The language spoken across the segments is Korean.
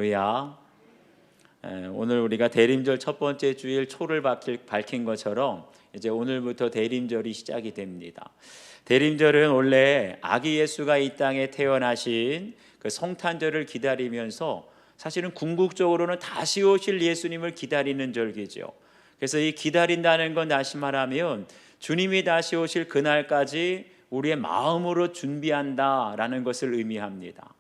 할렐루야. 오늘 우리가 대림절 첫 번째 주일 초를 밝힌 것처럼 이제 오늘부터 대림절이 시작이 됩니다. 대림절은 원래 아기 예수가 이 땅에 태어나신 그 성탄절을 기다리면서 사실은 궁극적으로는 다시 오실 예수님을 기다리는 절기죠. 그래서 이 기다린다는 건 다시 말하면 주님이 다시 오실 그날까지 우리의 마음으로 준비한다라는 것을 의미합니다.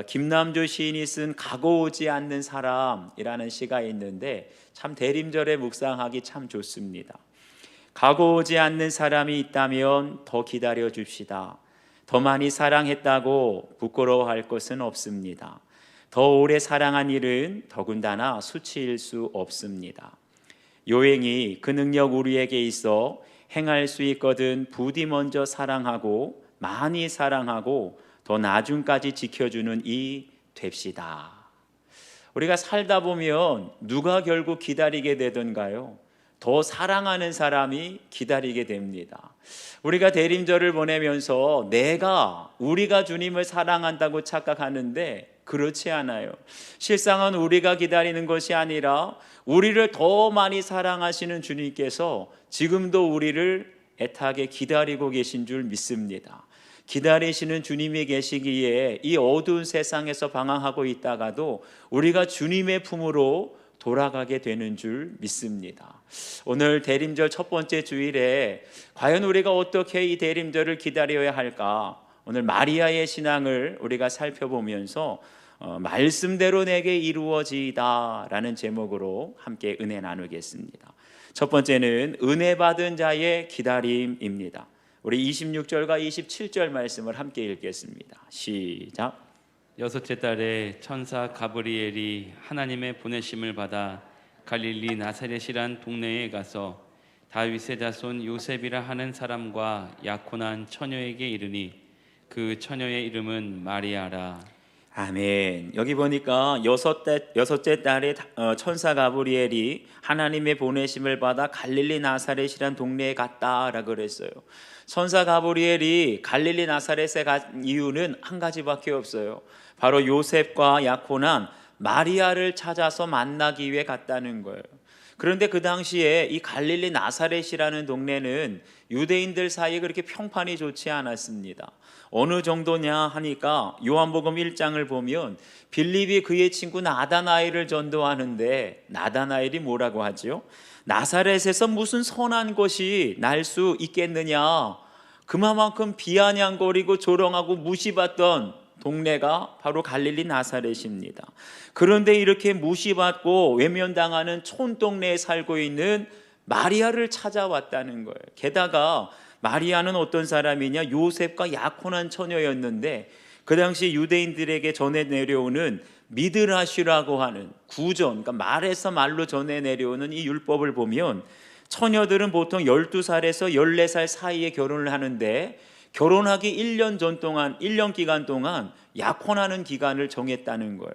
김남조 시인이 쓴 가고 오지 않는 사람이라는 시가 있는데 참 대림절에 묵상하기 참 좋습니다. 가고 오지 않는 사람이 있다면 더 기다려 줍시다. 더 많이 사랑했다고 부끄러워할 것은 없습니다. 더 오래 사랑한 일은 더군다나 수치일 수 없습니다. 요행이 그 능력 우리에게 있어 행할 수 있거든 부디 먼저 사랑하고 많이 사랑하고 더 나중까지 지켜주는 이 됩시다. 우리가 살다 보면 누가 결국 기다리게 되던가요? 더 사랑하는 사람이 기다리게 됩니다. 우리가 대림절을 보내면서 우리가 주님을 사랑한다고 착각하는데 그렇지 않아요. 실상은 우리가 기다리는 것이 아니라 우리를 더 많이 사랑하시는 주님께서 지금도 우리를 애타게 기다리고 계신 줄 믿습니다. 기다리시는 주님이 계시기에 이 어두운 세상에서 방황하고 있다가도 우리가 주님의 품으로 돌아가게 되는 줄 믿습니다. 오늘 대림절 첫 번째 주일에 과연 우리가 어떻게 이 대림절을 기다려야 할까? 오늘 마리아의 신앙을 우리가 살펴보면서 말씀대로 내게 이루어지이다 라는 제목으로 함께 은혜 나누겠습니다. 첫 번째는 은혜 받은 자의 기다림입니다. 우리 26절과 27절 말씀을 함께 읽겠습니다. 시작. 여섯째 달에 천사 가브리엘이 하나님의 보내심을 받아 갈릴리 나사렛이란 동네에 가서 다윗의 자손 요셉이라 하는 사람과 약혼한 처녀에게 이르니 그 처녀의 이름은 마리아라. 아멘. 여기 보니까 여섯째 달에 천사 가브리엘이 하나님의 보내심을 받아 갈릴리 나사렛이란 동네에 갔다라고 그랬어요. 천사 가브리엘이 갈릴리 나사렛에 간 이유는 한 가지밖에 없어요. 바로 요셉과 약혼한 마리아를 찾아서 만나기 위해 갔다는 거예요. 그런데 그 당시에 이 갈릴리 나사렛이라는 동네는 유대인들 사이에 그렇게 평판이 좋지 않았습니다. 어느 정도냐 하니까 요한복음 1장을 보면 빌립이 그의 친구 나다나엘을 전도하는데 나다나엘이 뭐라고 하죠? 나사렛에서 무슨 선한 것이 날 수 있겠느냐. 그만큼 비아냥거리고 조롱하고 무시받던 동네가 바로 갈릴리 나사렛입니다. 그런데 이렇게 무시받고 외면당하는 촌동네에 살고 있는 마리아를 찾아왔다는 거예요. 게다가 마리아는 어떤 사람이냐? 요셉과 약혼한 처녀였는데 그 당시 유대인들에게 전해 내려오는 미드라시라고 하는 구전, 그러니까 말로 전해 내려오는 이 율법을 보면 처녀들은 보통 12살에서 14살 사이에 결혼을 하는데 결혼하기 1년 기간 동안 약혼하는 기간을 정했다는 거예요.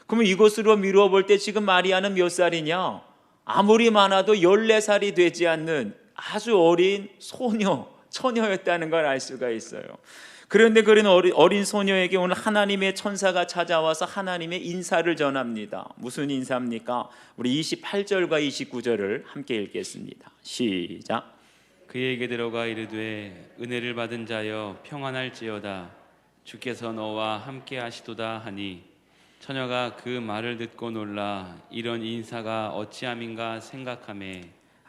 그러면 이것으로 미루어 볼 때 지금 마리아는 몇 살이냐? 아무리 많아도 14살이 되지 않는 아주 어린 처녀였다는 걸 알 수가 있어요. 그런데 그런 어린 소녀에게 오늘 하나님의 천사가 찾아와서 하나님의 인사를 전합니다. 무슨 인사입니까? 우리 28절과 29절을 함께 읽겠습니다. 시작. 그에게 들어가 이르되 은혜를 받은 자여 평안할지어다. 주께서 너와 함께 하시도다 하니 처녀가 그 말을 듣고 놀라 이런 인사가 어찌함인가 생각하매.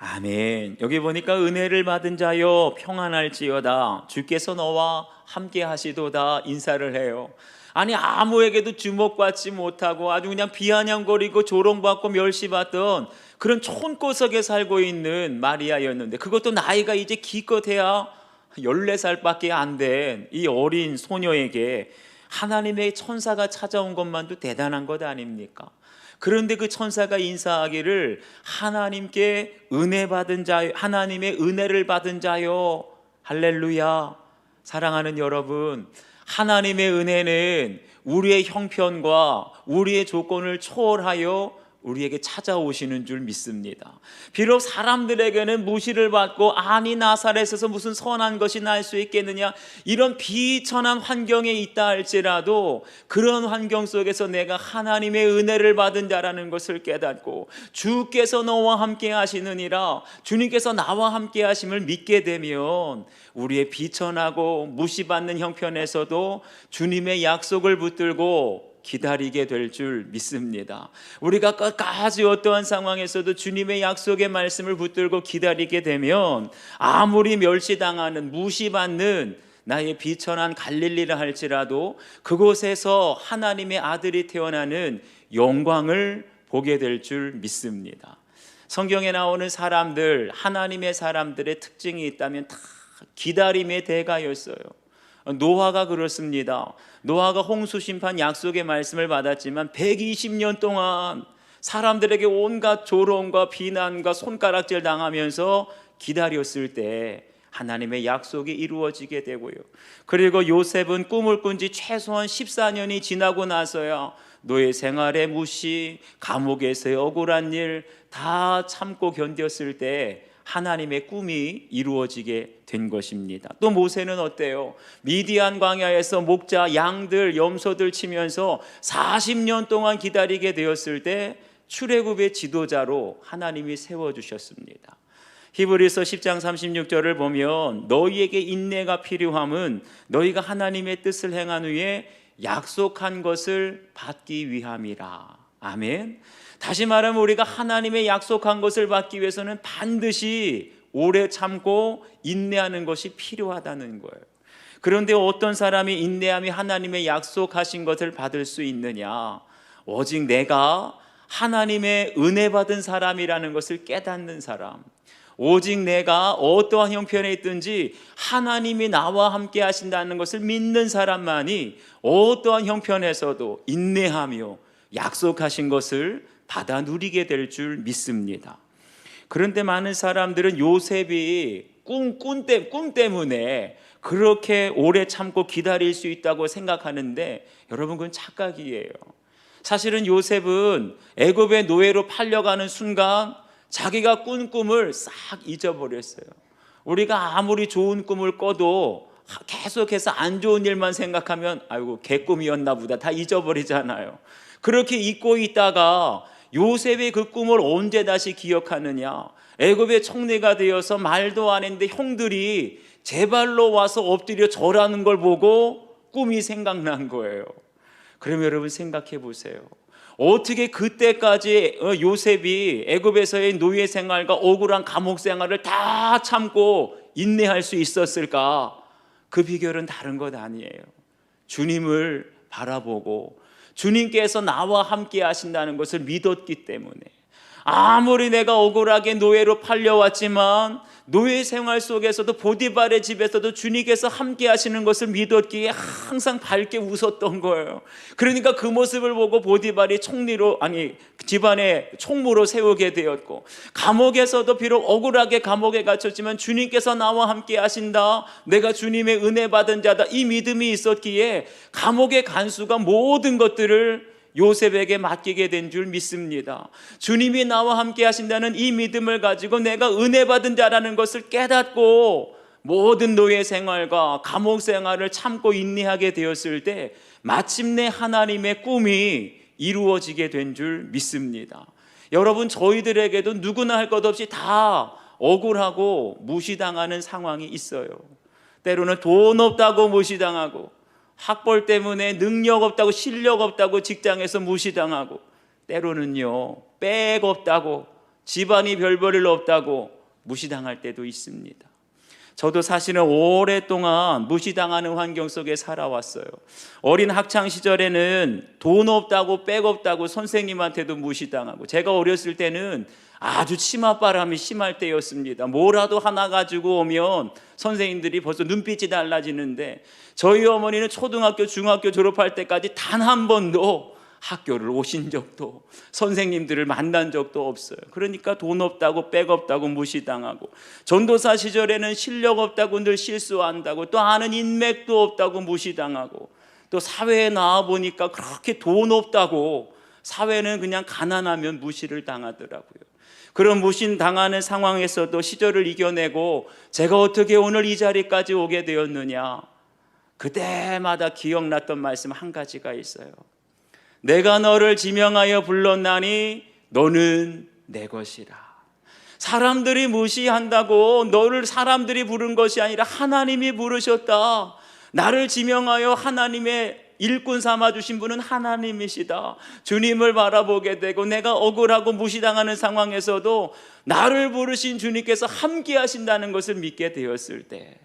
아멘. 여기 보니까 은혜를 받은 자여 평안할지어다. 주께서 너와 함께 하시도다 인사를 해요. 아니 아무에게도 주목받지 못하고 아주 그냥 비아냥거리고 조롱받고 멸시받던 그런 촌구석에 살고 있는 마리아였는데 그것도 나이가 이제 기껏해야 14살밖에 안 된 이 어린 소녀에게 하나님의 천사가 찾아온 것만도 대단한 것 아닙니까? 그런데 그 천사가 인사하기를 하나님께 은혜 받은 자요, 하나님의 은혜를 받은 자요. 할렐루야. 사랑하는 여러분, 하나님의 은혜는 우리의 형편과 우리의 조건을 초월하여 우리에게 찾아오시는 줄 믿습니다. 비록 사람들에게는 무시를 받고 아니 나사렛에서 무슨 선한 것이 날 수 있겠느냐 이런 비천한 환경에 있다 할지라도 그런 환경 속에서 내가 하나님의 은혜를 받은 자라는 것을 깨닫고 주께서 너와 함께 하시느니라 주님께서 나와 함께 하심을 믿게 되면 우리의 비천하고 무시받는 형편에서도 주님의 약속을 붙들고 기다리게 될 줄 믿습니다. 우리가 끝까지 어떠한 상황에서도 주님의 약속의 말씀을 붙들고 기다리게 되면 아무리 멸시당하는 무시받는 나의 비천한 갈릴리라 할지라도 그곳에서 하나님의 아들이 태어나는 영광을 보게 될 줄 믿습니다. 성경에 나오는 사람들, 하나님의 사람들의 특징이 있다면 다 기다림의 대가였어요. 노아가 그렇습니다. 노아가 홍수 심판 약속의 말씀을 받았지만 120년 동안 사람들에게 온갖 조롱과 비난과 손가락질 당하면서 기다렸을 때 하나님의 약속이 이루어지게 되고요. 그리고 요셉은 꿈을 꾼 지 최소한 14년이 지나고 나서야 노예 생활의 무시, 감옥에서의 억울한 일 다 참고 견뎠을 때 하나님의 꿈이 이루어지게 된 것입니다. 또 모세는 어때요? 미디안 광야에서 목자 양들 염소들 치면서 40년 동안 기다리게 되었을 때 출애굽의 지도자로 하나님이 세워주셨습니다. 히브리서 10장 36절을 보면 너희에게 인내가 필요함은 너희가 하나님의 뜻을 행한 후에 약속한 것을 받기 위함이라. 아멘. 다시 말하면 우리가 하나님의 약속한 것을 받기 위해서는 반드시 오래 참고 인내하는 것이 필요하다는 거예요. 그런데 어떤 사람이 인내함이 하나님의 약속하신 것을 받을 수 있느냐? 오직 내가 하나님의 은혜 받은 사람이라는 것을 깨닫는 사람, 오직 내가 어떠한 형편에 있든지 하나님이 나와 함께 하신다는 것을 믿는 사람만이 어떠한 형편에서도 인내하며 약속하신 것을 받아 누리게 될 줄 믿습니다. 그런데 많은 사람들은 요셉이 꿈 때문에 그렇게 오래 참고 기다릴 수 있다고 생각하는데 여러분 그건 착각이에요. 사실은 요셉은 애굽의 노예로 팔려가는 순간 자기가 꾼 꿈을 싹 잊어버렸어요. 우리가 아무리 좋은 꿈을 꿔도 계속해서 안 좋은 일만 생각하면 아이고 개꿈이었나 보다 다 잊어버리잖아요. 그렇게 잊고 있다가 요셉의 그 꿈을 언제 다시 기억하느냐? 애굽의 총리가 되어서 말도 안 했는데 형들이 제 발로 와서 엎드려 절하는 걸 보고 꿈이 생각난 거예요. 그러면 여러분 생각해 보세요. 어떻게 그때까지 요셉이 애굽에서의 노예 생활과 억울한 감옥 생활을 다 참고 인내할 수 있었을까? 그 비결은 다른 것 아니에요. 주님을 바라보고 주님께서 나와 함께 하신다는 것을 믿었기 때문에 아무리 내가 억울하게 노예로 팔려왔지만 노예 생활 속에서도 보디발의 집에서도 주님께서 함께 하시는 것을 믿었기에 항상 밝게 웃었던 거예요. 그러니까 그 모습을 보고 보디발이 집안의 총무로 세우게 되었고 감옥에서도 비록 억울하게 감옥에 갇혔지만 주님께서 나와 함께 하신다, 내가 주님의 은혜 받은 자다, 이 믿음이 있었기에 감옥의 간수가 모든 것들을 요셉에게 맡기게 된 줄 믿습니다. 주님이 나와 함께 하신다는 이 믿음을 가지고 내가 은혜 받은 자라는 것을 깨닫고 모든 노예 생활과 감옥 생활을 참고 인내하게 되었을 때 마침내 하나님의 꿈이 이루어지게 된 줄 믿습니다. 여러분 저희들에게도 누구나 할 것 없이 다 억울하고 무시당하는 상황이 있어요. 때로는 돈 없다고 무시당하고 학벌 때문에 능력 없다고 실력 없다고 직장에서 무시당하고 때로는요 빽 없다고 집안이 별 볼일 없다고 무시당할 때도 있습니다. 저도 사실은 오랫동안 무시당하는 환경 속에 살아왔어요. 어린 학창 시절에는 돈 없다고 빽 없다고 선생님한테도 무시당하고 제가 어렸을 때는 아주 치맛바람이 심할 때였습니다. 뭐라도 하나 가지고 오면 선생님들이 벌써 눈빛이 달라지는데 저희 어머니는 초등학교, 중학교 졸업할 때까지 단 한 번도 학교를 오신 적도 선생님들을 만난 적도 없어요. 그러니까 돈 없다고 빽 없다고 무시당하고 전도사 시절에는 실력 없다고 늘 실수한다고 또 아는 인맥도 없다고 무시당하고 또 사회에 나와보니까 그렇게 돈 없다고 사회는 그냥 가난하면 무시를 당하더라고요. 그런 무신당하는 상황에서도 시절을 이겨내고 제가 어떻게 오늘 이 자리까지 오게 되었느냐, 그때마다 기억났던 말씀 한 가지가 있어요. 내가 너를 지명하여 불렀나니 너는 내 것이라. 사람들이 무시한다고 너를 사람들이 부른 것이 아니라 하나님이 부르셨다. 나를 지명하여 하나님의 일꾼 삼아주신 분은 하나님이시다. 주님을 바라보게 되고 내가 억울하고 무시당하는 상황에서도 나를 부르신 주님께서 함께 하신다는 것을 믿게 되었을 때,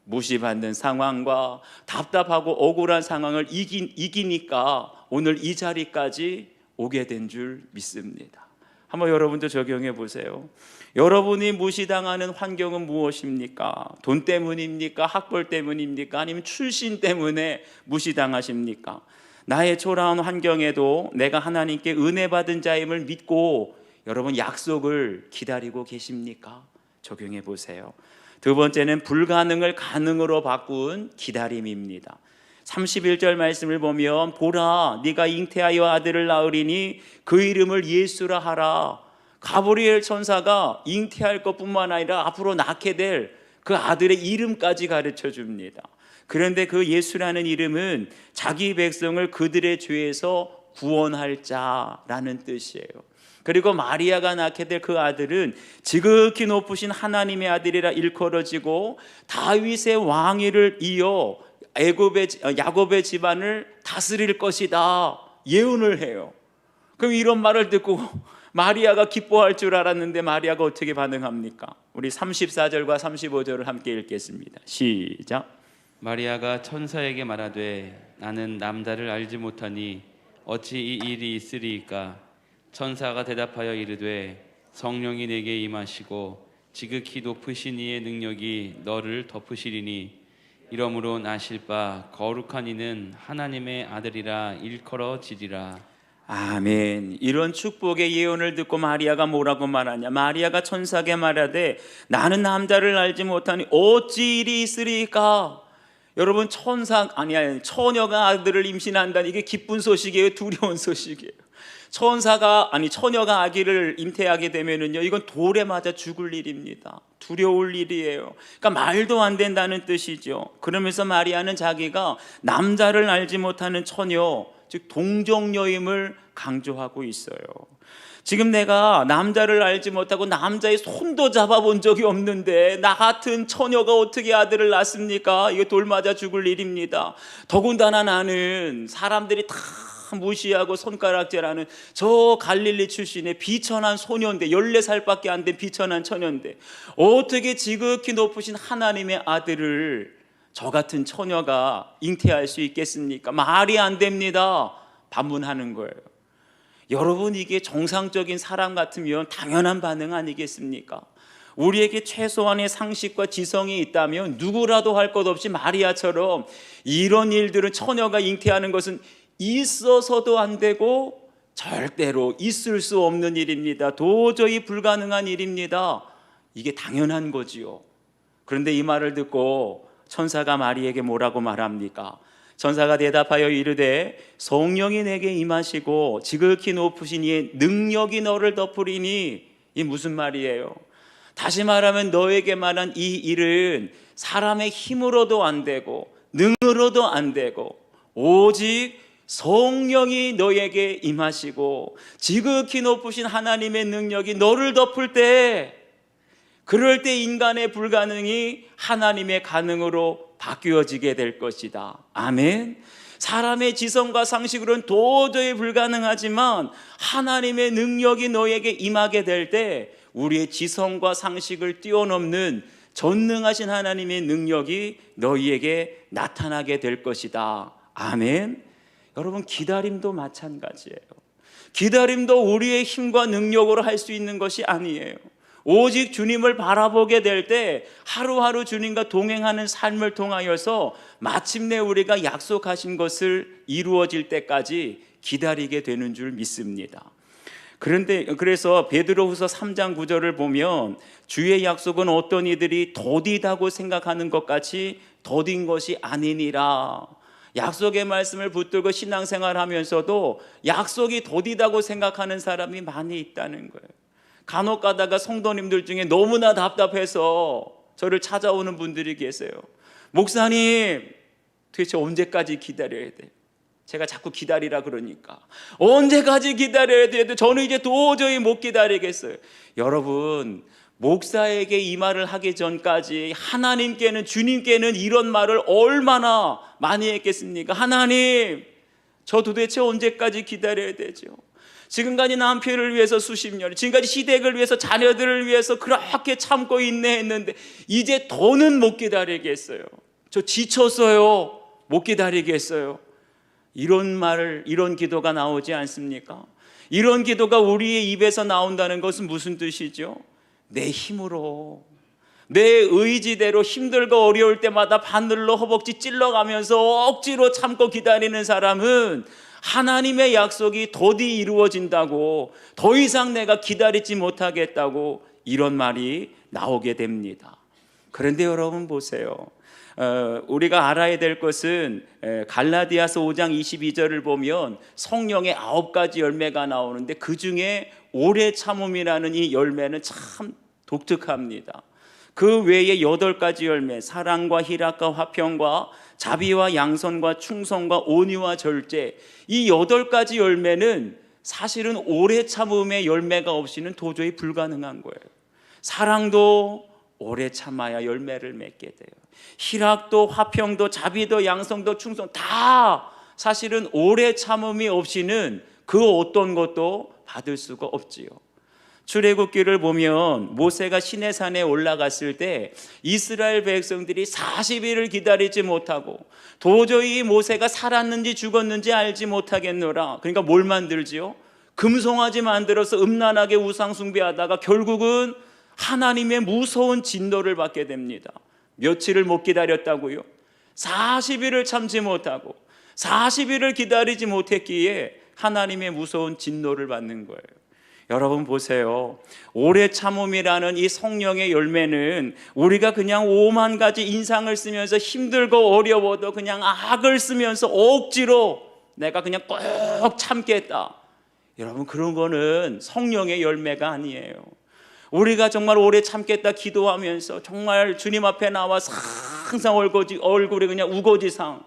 무시받는 상황과 답답하고 억울한 상황을 이기니까 오늘 이 자리까지 오게 된 줄 믿습니다. 한번 여러분도 적용해 보세요. 여러분이 무시당하는 환경은 무엇입니까? 돈 때문입니까? 학벌 때문입니까? 아니면 출신 때문에 무시당하십니까? 나의 초라한 환경에도 내가 하나님께 은혜 받은 자임을 믿고 여러분 약속을 기다리고 계십니까? 적용해 보세요. 두 번째는 불가능을 가능으로 바꾼 기다림입니다. 31절 말씀을 보면 보라 네가 잉태하여 아들을 낳으리니 그 이름을 예수라 하라. 가브리엘 천사가 잉태할 것뿐만 아니라 앞으로 낳게 될 그 아들의 이름까지 가르쳐 줍니다. 그런데 그 예수라는 이름은 자기 백성을 그들의 죄에서 구원할 자라는 뜻이에요. 그리고 마리아가 낳게 될 그 아들은 지극히 높으신 하나님의 아들이라 일컬어지고 다윗의 왕위를 이어 야곱의 집안을 다스릴 것이다 예언을 해요. 그럼 이런 말을 듣고 마리아가 기뻐할 줄 알았는데 마리아가 어떻게 반응합니까? 우리 34절과 35절을 함께 읽겠습니다. 시작. 마리아가 천사에게 말하되 나는 남자를 알지 못하니 어찌 이 일이 있으리이까? 천사가 대답하여 이르되 성령이 내게 임하시고 지극히 높으신 이의 능력이 너를 덮으시리니 이러므로 나실 바 거룩한 이는 하나님의 아들이라 일컬어지리라. 아멘. 이런 축복의 예언을 듣고 마리아가 뭐라고 말하냐? 마리아가 천사에게 말하되 나는 남자를 알지 못하니 어찌 일이 있으리까? 여러분 처녀가 아들을 임신한다는 이게 기쁜 소식이에요? 두려운 소식이에요? 처녀가 아기를 잉태하게 되면은요, 이건 돌에 맞아 죽을 일입니다. 두려울 일이에요. 그러니까 말도 안 된다는 뜻이죠. 그러면서 마리아는 자기가 남자를 알지 못하는 처녀, 즉 동정녀임을 강조하고 있어요. 지금 내가 남자를 알지 못하고 남자의 손도 잡아본 적이 없는데 나 같은 처녀가 어떻게 아들을 낳습니까? 이거 돌 맞아 죽을 일입니다. 더군다나 나는 사람들이 다 무시하고 손가락질하는 저 갈릴리 출신의 비천한 소년데 14살밖에 안 된 비천한 처녀인데 어떻게 지극히 높으신 하나님의 아들을 저 같은 처녀가 잉태할 수 있겠습니까? 말이 안 됩니다. 반문하는 거예요. 여러분, 이게 정상적인 사람 같으면 당연한 반응 아니겠습니까? 우리에게 최소한의 상식과 지성이 있다면 누구라도 할 것 없이 마리아처럼 이런 일들은 처녀가 잉태하는 것은 있어서도 안 되고 절대로 있을 수 없는 일입니다. 도저히 불가능한 일입니다. 이게 당연한 거지요. 그런데 이 말을 듣고 천사가 마리에게 뭐라고 말합니까? 천사가 대답하여 이르되 성령이 내게 임하시고 지극히 높으신 이의 능력이 너를 덮으리니. 이 무슨 말이에요? 다시 말하면 너에게 말한 이 일은 사람의 힘으로도 안 되고 능으로도 안 되고 오직 성령이 너에게 임하시고 지극히 높으신 하나님의 능력이 너를 덮을 때, 그럴 때 인간의 불가능이 하나님의 가능으로 바뀌어지게 될 것이다. 아멘. 사람의 지성과 상식으로는 도저히 불가능하지만 하나님의 능력이 너에게 임하게 될 때 우리의 지성과 상식을 뛰어넘는 전능하신 하나님의 능력이 너희에게 나타나게 될 것이다. 아멘. 여러분, 기다림도 마찬가지예요. 기다림도 우리의 힘과 능력으로 할 수 있는 것이 아니에요. 오직 주님을 바라보게 될 때 하루하루 주님과 동행하는 삶을 통하여서 마침내 우리가 약속하신 것을 이루어질 때까지 기다리게 되는 줄 믿습니다. 그래서 베드로후서 3장 9절을 보면 주의 약속은 어떤 이들이 더디다고 생각하는 것 같이 더딘 것이 아니니라. 약속의 말씀을 붙들고 신앙생활 하면서도 약속이 더디다고 생각하는 사람이 많이 있다는 거예요. 간혹 가다가 성도님들 중에 너무나 답답해서 저를 찾아오는 분들이 계세요. 목사님, 도대체 언제까지 기다려야 돼요? 제가 자꾸 기다리라 그러니까 언제까지 기다려야 돼요? 저는 이제 도저히 못 기다리겠어요. 여러분, 목사에게 이 말을 하기 전까지 하나님께는, 주님께는 이런 말을 얼마나 많이 했겠습니까? 하나님, 저 도대체 언제까지 기다려야 되죠? 지금까지 남편을 위해서 수십 년, 지금까지 시댁을 위해서, 자녀들을 위해서 그렇게 참고 인내했는데 이제 더는 못 기다리겠어요. 저 지쳤어요. 못 기다리겠어요. 이런 말, 이런 기도가 나오지 않습니까? 이런 기도가 우리의 입에서 나온다는 것은 무슨 뜻이죠? 내 힘으로, 내 의지대로 힘들고 어려울 때마다 바늘로 허벅지 찔러가면서 억지로 참고 기다리는 사람은 하나님의 약속이 더디 이루어진다고, 더 이상 내가 기다리지 못하겠다고 이런 말이 나오게 됩니다. 그런데 여러분 보세요. 우리가 알아야 될 것은 갈라디아서 5장 22절을 보면 성령의 9가지 열매가 나오는데 그 중에 오래 참음이라는 이 열매는 참 독특합니다. 그 외에 8가지 열매, 사랑과 희락과 화평과 자비와 양선과 충성과 온유와 절제, 이 8가지 열매는 사실은 오래 참음의 열매가 없이는 도저히 불가능한 거예요. 사랑도 오래 참아야 열매를 맺게 돼요. 희락도 화평도 자비도 양성도 충성 다 사실은 오래 참음이 없이는 그 어떤 것도 받을 수가 없지요. 출애굽기를 보면 모세가 시내산에 올라갔을 때 이스라엘 백성들이 40일을 기다리지 못하고 도저히 모세가 살았는지 죽었는지 알지 못하겠노라. 그러니까 뭘 만들지요? 금송아지 만들어서 음란하게 우상 숭배하다가 결국은 하나님의 무서운 진노를 받게 됩니다. 며칠을 못 기다렸다고요? 40일을 참지 못하고 40일을 기다리지 못했기에 하나님의 무서운 진노를 받는 거예요. 여러분 보세요. 오래 참음이라는 이 성령의 열매는 우리가 그냥 5만 가지 인상을 쓰면서 힘들고 어려워도 그냥 악을 쓰면서 억지로 내가 그냥 꼭 참겠다, 여러분 그런 거는 성령의 열매가 아니에요. 우리가 정말 오래 참겠다 기도하면서 정말 주님 앞에 나와서 항상 얼굴이 그냥 우거지상,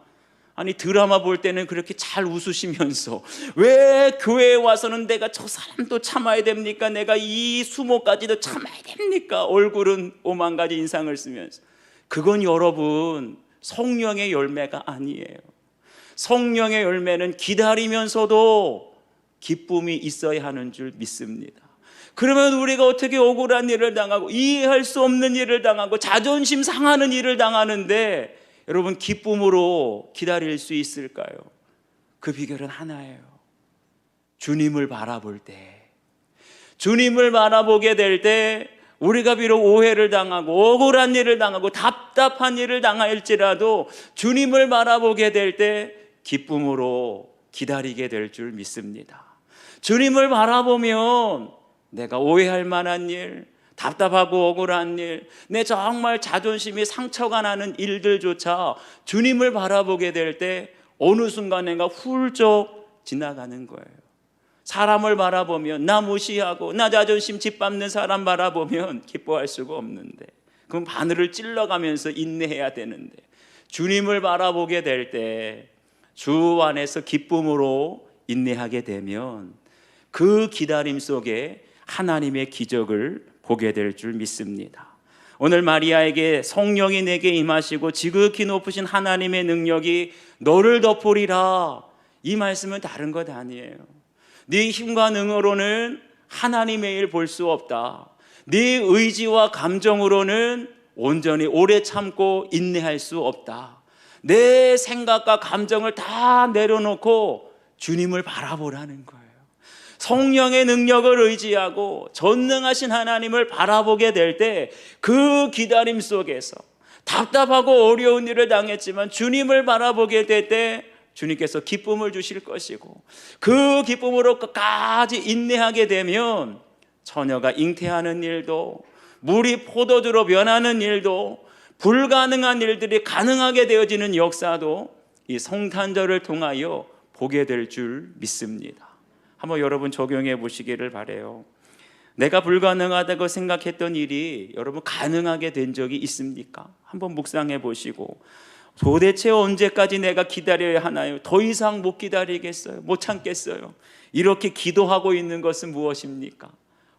아니 드라마 볼 때는 그렇게 잘 웃으시면서 왜 교회에 와서는 내가 저 사람도 참아야 됩니까? 내가 이 수모까지도 참아야 됩니까? 얼굴은 5만 가지 인상을 쓰면서. 그건 여러분 성령의 열매가 아니에요. 성령의 열매는 기다리면서도 기쁨이 있어야 하는 줄 믿습니다. 그러면 우리가 어떻게 억울한 일을 당하고 이해할 수 없는 일을 당하고 자존심 상하는 일을 당하는데 여러분 기쁨으로 기다릴 수 있을까요? 그 비결은 하나예요. 주님을 바라볼 때, 주님을 바라보게 될 때 우리가 비록 오해를 당하고 억울한 일을 당하고 답답한 일을 당할지라도 주님을 바라보게 될 때 기쁨으로 기다리게 될 줄 믿습니다. 주님을 바라보면 내가 오해할 만한 일, 답답하고 억울한 일, 내 정말 자존심이 상처가 나는 일들조차 주님을 바라보게 될 때 어느 순간인가 훌쩍 지나가는 거예요. 사람을 바라보면, 나 무시하고 나 자존심 짓밟는 사람 바라보면 기뻐할 수가 없는데, 그럼 바늘을 찔러가면서 인내해야 되는데, 주님을 바라보게 될 때 주 안에서 기쁨으로 인내하게 되면 그 기다림 속에 하나님의 기적을 보게 될 줄 믿습니다. 오늘 마리아에게 성령이 내게 임하시고 지극히 높으신 하나님의 능력이 너를 덮으리라, 이 말씀은 다른 것 아니에요. 네 힘과 능으로는 하나님의 일 볼 수 없다. 네 의지와 감정으로는 온전히 오래 참고 인내할 수 없다. 내 생각과 감정을 다 내려놓고 주님을 바라보라는 거예요. 성령의 능력을 의지하고 전능하신 하나님을 바라보게 될 때 그 기다림 속에서 답답하고 어려운 일을 당했지만 주님을 바라보게 될 때 주님께서 기쁨을 주실 것이고, 그 기쁨으로 끝까지 인내하게 되면 처녀가 잉태하는 일도, 물이 포도주로 변하는 일도, 불가능한 일들이 가능하게 되어지는 역사도 이 성탄절을 통하여 보게 될 줄 믿습니다. 한번 여러분 적용해 보시기를 바라요. 내가 불가능하다고 생각했던 일이 여러분 가능하게 된 적이 있습니까? 한번 묵상해 보시고, 도대체 언제까지 내가 기다려야 하나요? 더 이상 못 기다리겠어요. 못 참겠어요. 이렇게 기도하고 있는 것은 무엇입니까?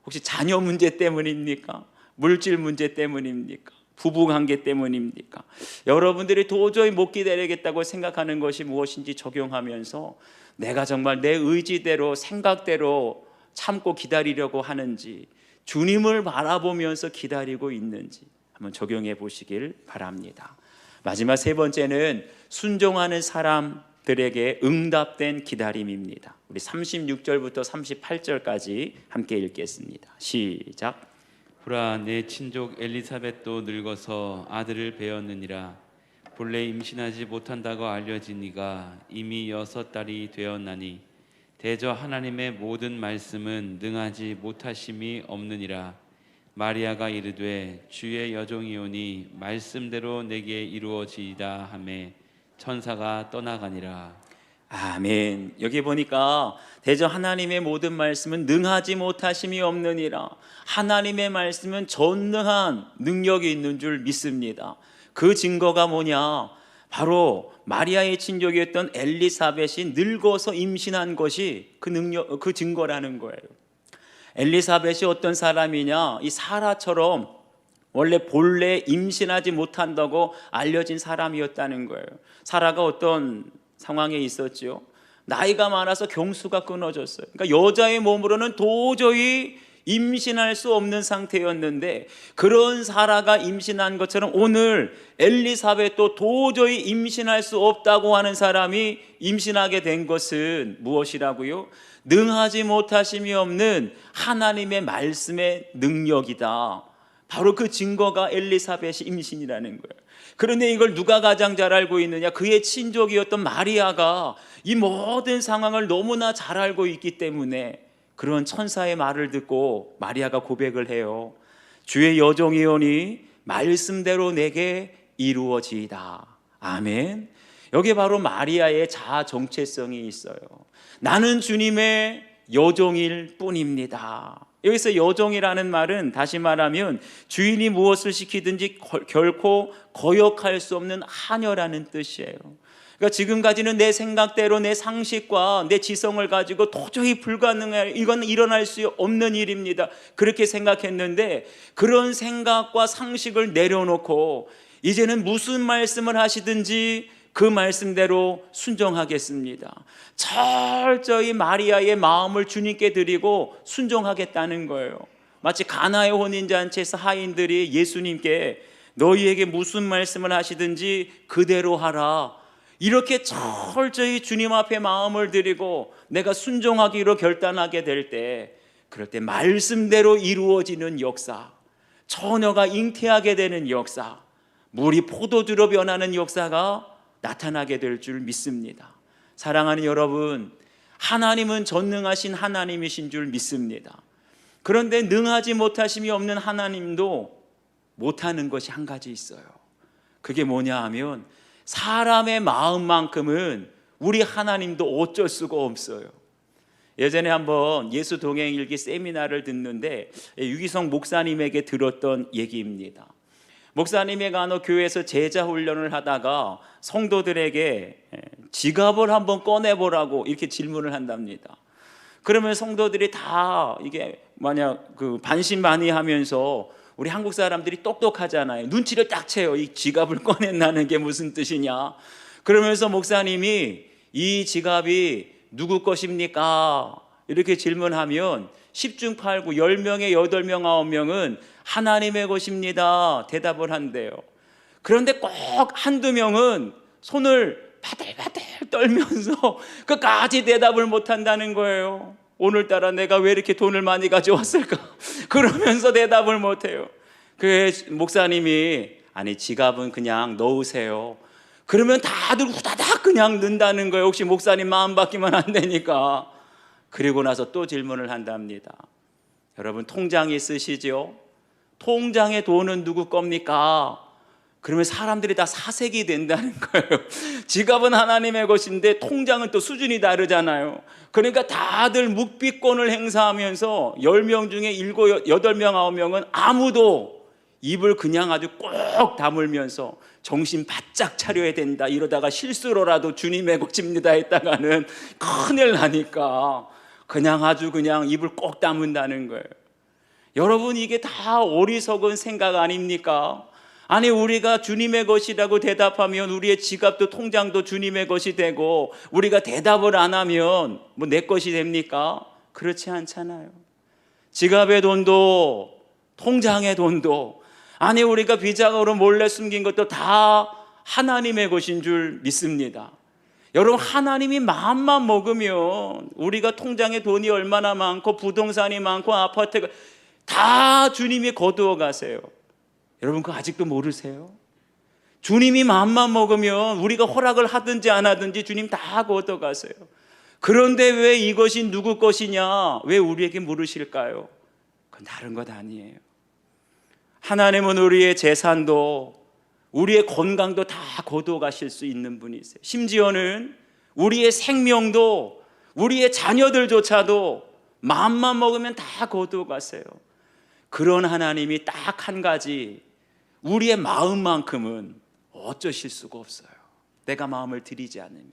혹시 자녀 문제 때문입니까? 물질 문제 때문입니까? 부부관계 때문입니까? 여러분들이 도저히 못 기다리겠다고 생각하는 것이 무엇인지 적용하면서 내가 정말 내 의지대로 생각대로 참고 기다리려고 하는지, 주님을 바라보면서 기다리고 있는지 한번 적용해 보시길 바랍니다. 마지막 세 번째는 순종하는 사람들에게 응답된 기다림입니다. 우리 36절부터 38절까지 함께 읽겠습니다. 시작. 보라, 내 친족 엘리사벳도 늙어서 아들을 배었느니라. 본래 임신하지 못한다고 알려지니가 이미 6달이 되었나니 대저 하나님의 모든 말씀은 능하지 못하심이 없느니라. 마리아가 이르되 주의 여종이오니 말씀대로 내게 이루어지이다 하매 천사가 떠나가니라. 아멘. 여기 보니까 대저 하나님의 모든 말씀은 능하지 못하심이 없느니라. 하나님의 말씀은 전능한 능력이 있는 줄 믿습니다. 그 증거가 뭐냐? 바로 마리아의 친족이었던 엘리사벳이 늙어서 임신한 것이 그 증거라는 거예요. 엘리사벳이 어떤 사람이냐? 이 사라처럼 본래 임신하지 못한다고 알려진 사람이었다는 거예요. 사라가 어떤 상황에 있었죠? 나이가 많아서 경수가 끊어졌어요. 그러니까 여자의 몸으로는 도저히 임신할 수 없는 상태였는데, 그런 사라가 임신한 것처럼 오늘 엘리사벳도 도저히 임신할 수 없다고 하는 사람이 임신하게 된 것은 무엇이라고요? 능하지 못하심이 없는 하나님의 말씀의 능력이다. 바로 그 증거가 엘리사벳이 임신이라는 거예요. 그런데 이걸 누가 가장 잘 알고 있느냐? 그의 친족이었던 마리아가 이 모든 상황을 너무나 잘 알고 있기 때문에 그런 천사의 말을 듣고 마리아가 고백을 해요. 주의 여종이오니 말씀대로 내게 이루어지이다. 아멘. 여기 바로 마리아의 자아 정체성이 있어요. 나는 주님의 여종일 뿐입니다. 여기서 여종이라는 말은 다시 말하면 주인이 무엇을 시키든지 결코 거역할 수 없는 하녀라는 뜻이에요. 그러니까 지금까지는 내 생각대로 내 상식과 내 지성을 가지고 도저히 불가능해, 이건 일어날 수 없는 일입니다, 그렇게 생각했는데, 그런 생각과 상식을 내려놓고 이제는 무슨 말씀을 하시든지 그 말씀대로 순종하겠습니다. 철저히 마리아의 마음을 주님께 드리고 순종하겠다는 거예요. 마치 가나의 혼인잔치에서 하인들이 예수님께 너희에게 무슨 말씀을 하시든지 그대로 하라, 이렇게 철저히 주님 앞에 마음을 드리고 내가 순종하기로 결단하게 될 때, 그럴 때 말씀대로 이루어지는 역사, 처녀가 잉태하게 되는 역사, 물이 포도주로 변하는 역사가 나타나게 될 줄 믿습니다. 사랑하는 여러분, 하나님은 전능하신 하나님이신 줄 믿습니다. 그런데 능하지 못하심이 없는 하나님도 못하는 것이 한 가지 있어요. 그게 뭐냐 하면, 사람의 마음만큼은 우리 하나님도 어쩔 수가 없어요. 예전에 한번 예수 동행일기 세미나를 듣는데 유기성 목사님에게 들었던 얘기입니다. 목사님이 간혹 교회에서 제자 훈련을 하다가 성도들에게 지갑을 한번 꺼내보라고 이렇게 질문을 한답니다. 그러면 성도들이 다 이게 만약 반신반의하면서, 우리 한국 사람들이 똑똑하잖아요. 눈치를 딱 채요. 이 지갑을 꺼낸다는 게 무슨 뜻이냐. 그러면서 목사님이 이 지갑이 누구 것입니까? 이렇게 질문하면 10중 8구 10명에 8명 9명은 하나님의 것입니다 대답을 한대요. 그런데 꼭 한두 명은 손을 바들바들 떨면서 끝까지 대답을 못한다는 거예요. 오늘따라 내가 왜 이렇게 돈을 많이 가져왔을까? 그러면서 대답을 못해요. 그 목사님이, 아니 지갑은 그냥 넣으세요. 그러면 다들 후다닥 그냥 넣는다는 거예요. 혹시 목사님 마음 바뀌면 안 되니까. 그리고 나서 또 질문을 한답니다. 여러분 통장 있으시죠? 통장에 돈은 누구 겁니까? 그러면 사람들이 다 사색이 된다는 거예요. 지갑은 하나님의 것인데 통장은 또 수준이 다르잖아요. 그러니까 다들 묵비권을 행사하면서 10명 중에 7, 8명, 9명은 아무도 입을 그냥 아주 꼭 다물면서 정신 바짝 차려야 된다, 이러다가 실수로라도 주님의 것입니다 했다가는 큰일 나니까 그냥 아주 그냥 입을 꼭 다문다는 거예요. 여러분, 이게 다 어리석은 생각 아닙니까? 아니, 우리가 주님의 것이라고 대답하면 우리의 지갑도 통장도 주님의 것이 되고, 우리가 대답을 안 하면 뭐 내 것이 됩니까? 그렇지 않잖아요. 지갑의 돈도 통장의 돈도, 아니 우리가 비자금으로 몰래 숨긴 것도 다 하나님의 것인 줄 믿습니다. 여러분, 하나님이 마음만 먹으면 우리가 통장에 돈이 얼마나 많고 부동산이 많고 아파트가 다 주님이 거두어 가세요. 여러분, 그거 아직도 모르세요? 주님이 마음만 먹으면 우리가 허락을 하든지 안 하든지 주님 다 거둬 가세요. 그런데 왜 이것이 누구 것이냐, 왜 우리에게 물으실까요? 그건 다른 것 아니에요. 하나님은 우리의 재산도 우리의 건강도 다 거두어 가실 수 있는 분이세요. 심지어는 우리의 생명도 우리의 자녀들조차도 마음만 먹으면 다 거두어 가세요. 그런 하나님이 딱 한 가지, 우리의 마음만큼은 어쩌실 수가 없어요. 내가 마음을 드리지 않으면.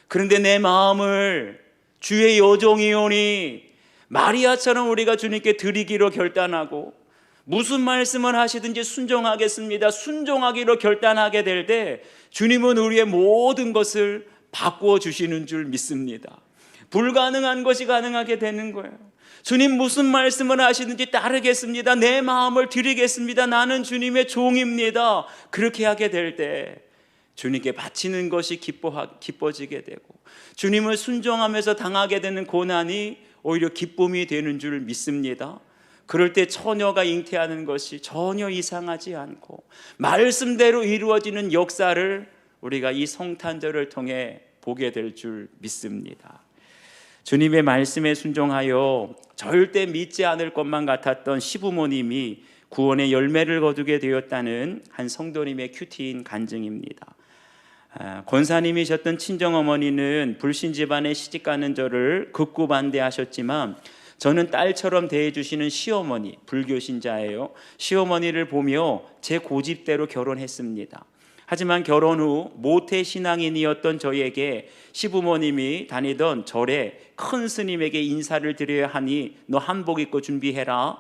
그런데 내 마음을 주의 여종이오니 마리아처럼 우리가 주님께 드리기로 결단하고, 무슨 말씀을 하시든지 순종하겠습니다, 순종하기로 결단하게 될 때 주님은 우리의 모든 것을 바꾸어 주시는 줄 믿습니다. 불가능한 것이 가능하게 되는 거예요. 주님 무슨 말씀을 하시든지 따르겠습니다, 내 마음을 드리겠습니다, 나는 주님의 종입니다. 그렇게 하게 될 때 주님께 바치는 것이 기뻐지게 되고, 주님을 순종하면서 당하게 되는 고난이 오히려 기쁨이 되는 줄 믿습니다. 그럴 때 처녀가 잉태하는 것이 전혀 이상하지 않고 말씀대로 이루어지는 역사를 우리가 이 성탄절을 통해 보게 될 줄 믿습니다. 주님의 말씀에 순종하여 절대 믿지 않을 것만 같았던 시부모님이 구원의 열매를 거두게 되었다는 한 성도님의 큐티인 간증입니다. 권사님이셨던 친정어머니는 불신 집안에 시집가는 저를 극구 반대하셨지만, 저는 딸처럼 대해주시는 시어머니, 불교 신자예요. 시어머니를 보며 제 고집대로 결혼했습니다. 하지만 결혼 후 모태 신앙인이었던 저에게 시부모님이 다니던 절에 큰 스님에게 인사를 드려야 하니 너 한복 입고 준비해라,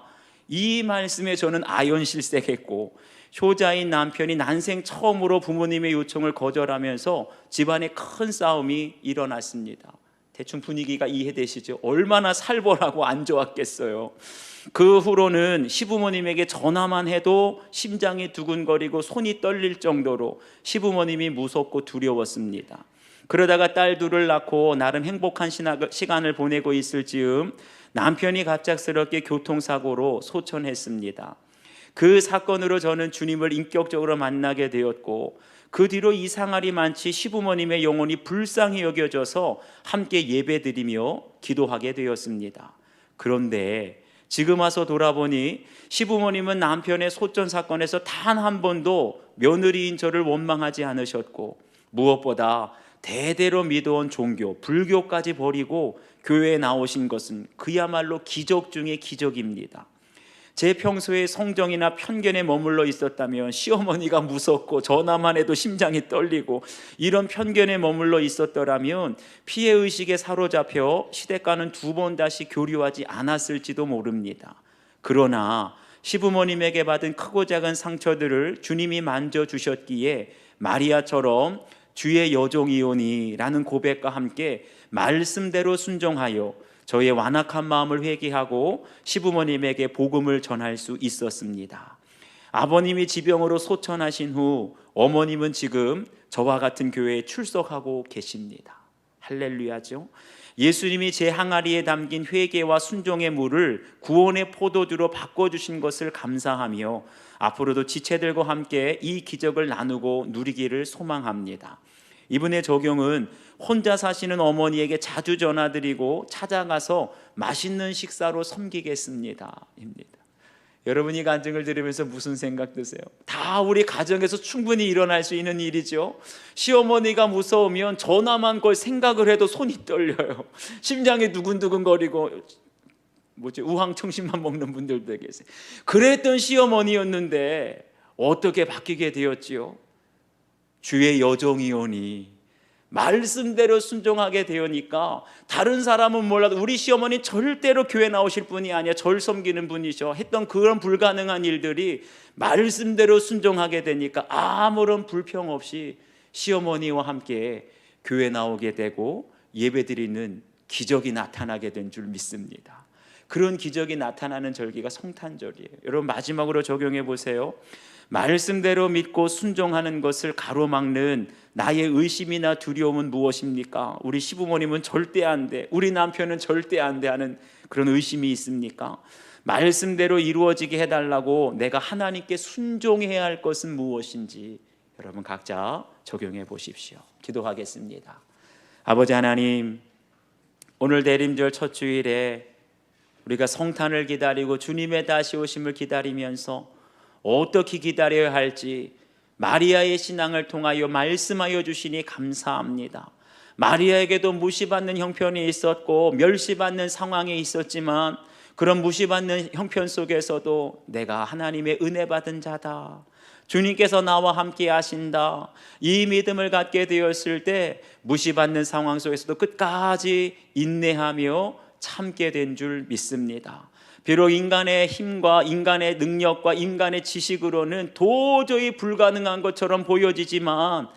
이 말씀에 저는 아연실색했고, 효자인 남편이 난생 처음으로 부모님의 요청을 거절하면서 집안에 큰 싸움이 일어났습니다. 대충 분위기가 이해되시죠? 얼마나 살벌하고 안 좋았겠어요. 그 후로는 시부모님에게 전화만 해도 심장이 두근거리고 손이 떨릴 정도로 시부모님이 무섭고 두려웠습니다. 그러다가 딸 둘을 낳고 나름 행복한 시간을 보내고 있을 즈음 남편이 갑작스럽게 교통사고로 소천했습니다. 그 사건으로 저는 주님을 인격적으로 만나게 되었고, 그 뒤로 이상할이 많지 시부모님의 영혼이 불쌍히 여겨져서 함께 예배드리며 기도하게 되었습니다. 그런데 지금 와서 돌아보니 시부모님은 남편의 소천 사건에서 단 한 번도 며느리인 저를 원망하지 않으셨고, 무엇보다 대대로 믿어온 종교 불교까지 버리고 교회에 나오신 것은 그야말로 기적 중의 기적입니다. 제 평소에 성정이나 편견에 머물러 있었다면 시어머니가 무섭고 전화만 해도 심장이 떨리고 이런 편견에 머물러 있었더라면 피해의식에 사로잡혀 시댁과는 2번 다시 교류하지 않았을지도 모릅니다. 그러나 시부모님에게 받은 크고 작은 상처들을 주님이 만져주셨기에 마리아처럼 주의 여종이오니 라는 고백과 함께 말씀대로 순종하여 저의 완악한 마음을 회개하고 시부모님에게 복음을 전할 수 있었습니다. 아버님이 지병으로 소천하신 후 어머님은 지금 저와 같은 교회에 출석하고 계십니다. 할렐루야죠. 예수님이 제 항아리에 담긴 회개와 순종의 물을 구원의 포도주로 바꿔주신 것을 감사하며 앞으로도 지체들과 함께 이 기적을 나누고 누리기를 소망합니다. 이분의 적용은 혼자 사시는 어머니에게 자주 전화드리고 찾아가서 맛있는 식사로 섬기겠습니다 입니다. 여러분이 간증을 들으면서 무슨 생각 드세요? 다 우리 가정에서 충분히 일어날 수 있는 일이죠. 시어머니가 무서우면 전화만 걸 생각을 해도 손이 떨려요. 심장이 두근두근거리고 우황청심만 먹는 분들도 계세요. 그랬던 시어머니였는데 어떻게 바뀌게 되었지요? 주의 여종이오니 말씀대로 순종하게 되니까 다른 사람은 몰라도 우리 시어머니 절대로 교회 나오실 분이 아니야, 절 섬기는 분이죠 했던 그런 불가능한 일들이 말씀대로 순종하게 되니까 아무런 불평 없이 시어머니와 함께 교회 나오게 되고 예배드리는 기적이 나타나게 된 줄 믿습니다. 그런 기적이 나타나는 절기가 성탄절이에요. 여러분 마지막으로 적용해 보세요. 말씀대로 믿고 순종하는 것을 가로막는 나의 의심이나 두려움은 무엇입니까? 우리 시부모님은 절대 안 돼, 우리 남편은 절대 안 돼 하는 그런 의심이 있습니까? 말씀대로 이루어지게 해달라고 내가 하나님께 순종해야 할 것은 무엇인지 여러분 각자 적용해 보십시오. 기도하겠습니다. 아버지 하나님, 오늘 대림절 첫 주일에 우리가 성탄을 기다리고 주님의 다시 오심을 기다리면서 어떻게 기다려야 할지 마리아의 신앙을 통하여 말씀하여 주시니 감사합니다. 마리아에게도 무시받는 형편이 있었고 멸시받는 상황에 있었지만 그런 무시받는 형편 속에서도 내가 하나님의 은혜 받은 자다, 주님께서 나와 함께 하신다, 이 믿음을 갖게 되었을 때 무시받는 상황 속에서도 끝까지 인내하며 참게 된 줄 믿습니다. 비록 인간의 힘과 인간의 능력과 인간의 지식으로는 도저히 불가능한 것처럼 보여지지만,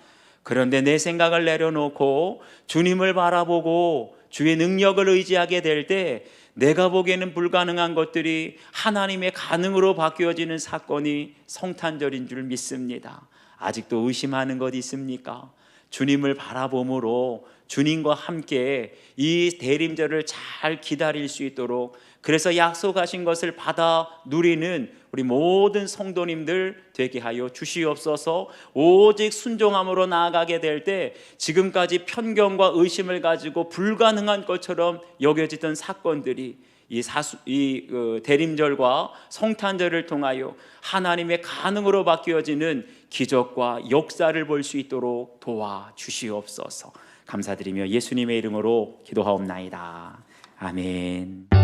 그런데 내 생각을 내려놓고 주님을 바라보고 주의 능력을 의지하게 될 때 내가 보기에는 불가능한 것들이 하나님의 가능으로 바뀌어지는 사건이 성탄절인 줄 믿습니다. 아직도 의심하는 것 있습니까? 주님을 바라봄으로 주님과 함께 이 대림절을 잘 기다릴 수 있도록, 그래서 약속하신 것을 받아 누리는 우리 모든 성도님들 되게 하여 주시옵소서. 오직 순종함으로 나아가게 될 때 지금까지 편견과 의심을 가지고 불가능한 것처럼 여겨지던 사건들이 이 대림절과 성탄절을 통하여 하나님의 가능으로 바뀌어지는 기적과 역사를 볼 수 있도록 도와주시옵소서. 감사드리며 예수님의 이름으로 기도하옵나이다. 아멘.